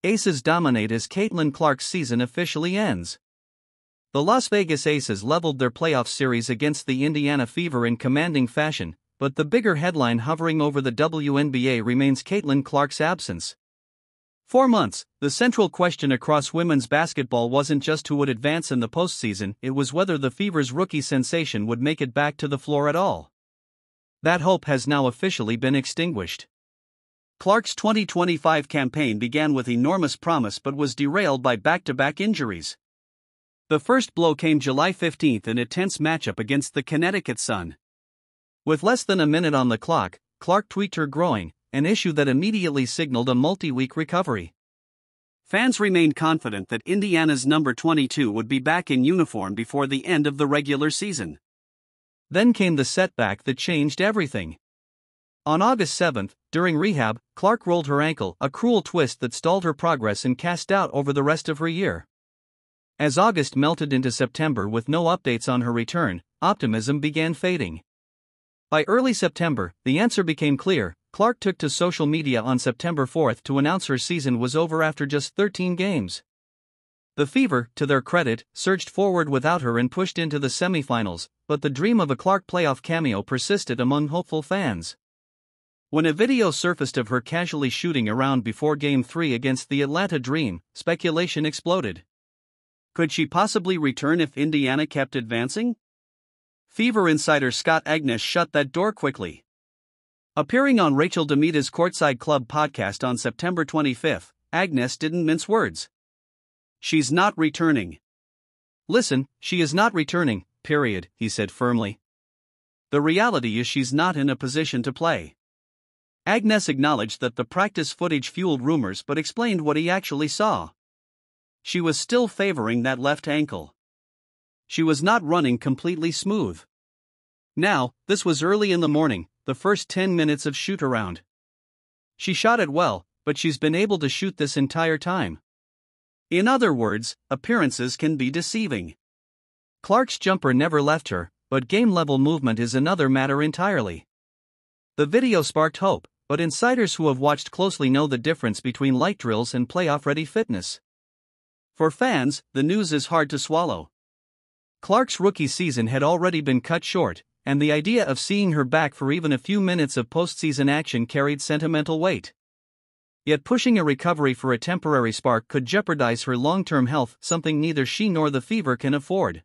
Aces dominate as Caitlin Clark's season officially ends. The Las Vegas Aces leveled their playoff series against the Indiana Fever in commanding fashion, but the bigger headline hovering over the WNBA remains Caitlin Clark's absence. For months, the central question across women's basketball wasn't just who would advance in the postseason, it was whether the Fever's rookie sensation would make it back to the floor at all. That hope has now officially been extinguished. Clark's 2025 campaign began with enormous promise but was derailed by back-to-back injuries. The first blow came July 15 in a tense matchup against the Connecticut Sun. With less than a minute on the clock, Clark tweaked her groin, an issue that immediately signaled a multi-week recovery. Fans remained confident that Indiana's number 22 would be back in uniform before the end of the regular season. Then came the setback that changed everything. On August 7, during rehab, Clark rolled her ankle, a cruel twist that stalled her progress and cast doubt over the rest of her year. As August melted into September with no updates on her return, optimism began fading. By early September, the answer became clear. Clark took to social media on September 4 to announce her season was over after just 13 games. The Fever, to their credit, surged forward without her and pushed into the semifinals, but the dream of a Clark playoff cameo persisted among hopeful fans. When a video surfaced of her casually shooting around before Game 3 against the Atlanta Dream, speculation exploded. Could she possibly return if Indiana kept advancing? Fever insider Scott Agness shut that door quickly. Appearing on Rachel Demita's Courtside Club podcast on September 25, Agness didn't mince words. She's not returning. Listen, she is not returning, period, he said firmly. The reality is she's not in a position to play. Agness acknowledged that the practice footage fueled rumors but explained what he actually saw. She was still favoring that left ankle. She was not running completely smooth. Now, this was early in the morning, the first 10 minutes of shoot-around. She shot it well, but she's been able to shoot this entire time. In other words, appearances can be deceiving. Clark's jumper never left her, but game-level movement is another matter entirely. The video sparked hope, but insiders who have watched closely know the difference between light drills and playoff-ready fitness. For fans, the news is hard to swallow. Clark's rookie season had already been cut short, and the idea of seeing her back for even a few minutes of postseason action carried sentimental weight. Yet pushing a recovery for a temporary spark could jeopardize her long-term health, something neither she nor the Fever can afford.